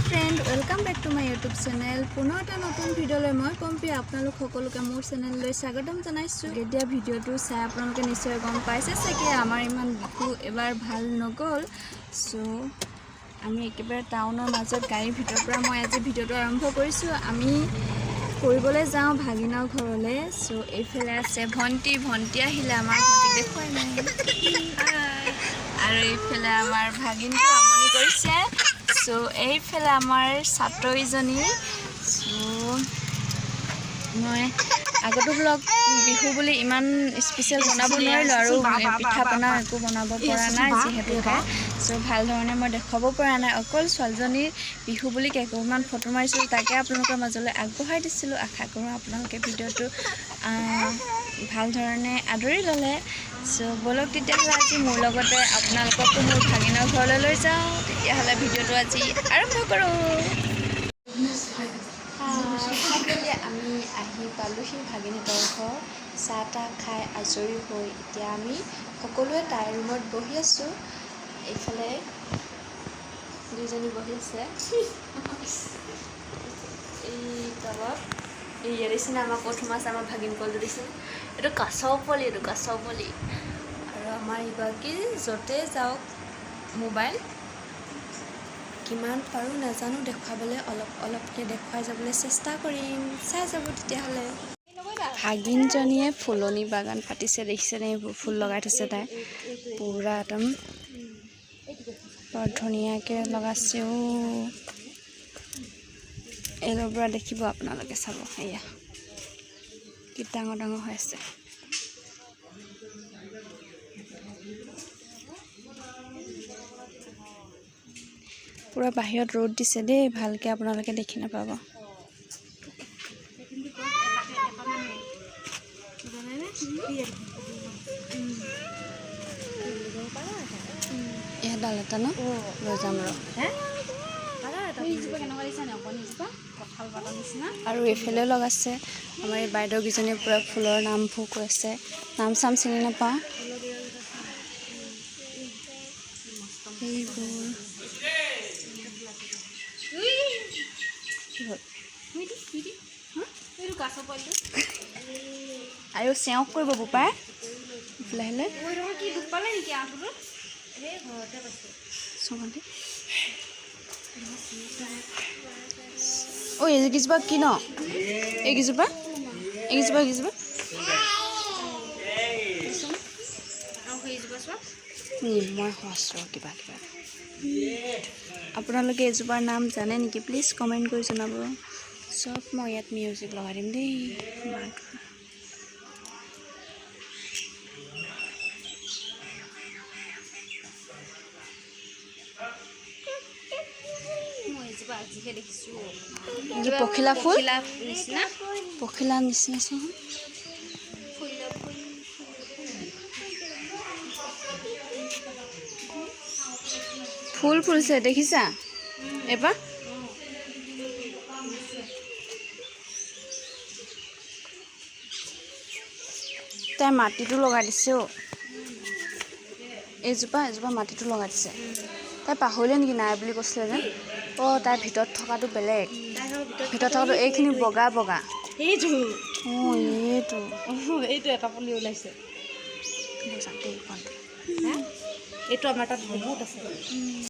Friend welcome back to my YouTube channel पुनः এটা নতুন ভিডিওলৈ মই পম্পি আপোনালোক সকলোকে মোৰ চেনেললৈ স্বাগতম জনাইছো। এতিয়া ভিডিওটো চাই আপোনালোকে নিশ্চয় গম পাইছে যে আমাৰ ইমান বিহু এবাৰ ভাল নগল। সো আমি একেবাৰে টাউনৰ মাজত গাড়ীৰ ভিতৰৰ পৰা মই আজি ভিডিওটো আৰম্ভ কৰিছো। আমি ফুৰিবলৈ যাওঁ ভাগিনৰ ঘৰলৈ। সো এইফালে আছে ভন্টি আহিলে আমাৰ ভন্টিক দেখুৱাই নাই আৰু এইফালে আমাৰ ভাগিনটো আমনি কৰিছে। সো এইফালে আমাৰ ছাত্ৰীজনী। সো মই আগতো ব্লগ বিহু বুলি ইমান স্পেচিয়েল বনাব নোৱাৰিলোঁ আৰু পিঠা পনা একো বনাব পৰা নাই যিহেতুকে। সো ভাল ধৰণে মই দেখাব পৰা নাই, অকল ছোৱালীজনীৰ বিহু বুলি কেইটামান ফটো মাৰিছিলোঁ, তাকে আপোনালোকৰ মাজলৈ আগবঢ়াই দিছিলোঁ। আশা কৰোঁ আপোনালোকে ভিডিঅ'টো ভাল ধৰণে আদৰি ল'লে। সো বলক তেতিয়াহ'লে আজি মোৰ লগতে আপোনালোককো মোৰ ভাগিনৰ ঘৰলৈ লৈ যাওঁ। তেতিয়াহ'লে ভিডিঅ'টো আজি আৰম্ভ কৰোঁ। আমি আহি পালোহি ভাগিনহঁতৰ ঘৰ। চাহ তাহ খাই আজৰি হৈ এতিয়া আমি সকলোৱে তাইৰ ৰুমত বহি আছোঁ। এইফালে দুইজনী বহি আছে। এই তলত এই এৰিচিনা আমাক প্ৰথম আছে, আমাৰ ভাগিন পোৱালি দিছে। এইটো কাছৰ পোৱালি, আৰু আমাৰ ইগৰাকী য'তে যাওক মোবাইল কিমান পাৰোঁ নাজানো দেখুৱাবলৈ, অলপকৈ দেখুৱাই যাবলৈ চেষ্টা কৰিম। চাই যাব তেতিয়াহ'লে। ভাগিনজনীয়ে ফুলনি বাগান পাতিছে, দেখিছেনে? এইবোৰ ফুল লগাই থৈছে তাই পূৰা একদম বৰ ধুনীয়াকৈ লগাইছে। এইটোৰ পৰা দেখিব আপোনালোকে, চাব এয়া কি ডাঙৰ ডাঙৰ হৈ আছে। পুৰা বাহিৰত ৰ'দ দিছে দেই, ভালকৈ আপোনালোকে দেখি নাপাব। এয়া ডাল এটা ন লৈ যাম ৰ। আৰু এইফালেও লগাইছে আমাৰ এই বাইদেউকেইজনীয়ে পুৰা ফুলৰ নামবোৰ কৈ আছে। নাম চাম চিনি নাপাওঁ এইবোৰ। আৰু চেওক কৰিব বোপাই এইফালে এইকেইজোপা কি ন? এইকেইজোপা মই সঁচৰ কিবা আপোনালোকে এজোপাৰ নাম জানে নেকি? প্লিজ কমেণ্ট কৰি জনাব। চব মই ইয়াত মিউজিক লগাই দিম দেই। পখিলা ফুল পখিলা নিচিনা চোন। ফুল ফুলছে দেখিছা এবাৰ? তাই মাটিটো লগাই দিছে। এজোপা মাটিটো লগাই দিছে। তাই পাহৰিলে নেকি? নাই বুলি কৈছিলে যে। তাইৰ ভিতৰত থকাটো বেলেগ, ভিতৰত থকাটো এইখিনি বগা এইটো এটা পুলি ওলাইছে। এইটো আমাৰ তাত বহুত আছে।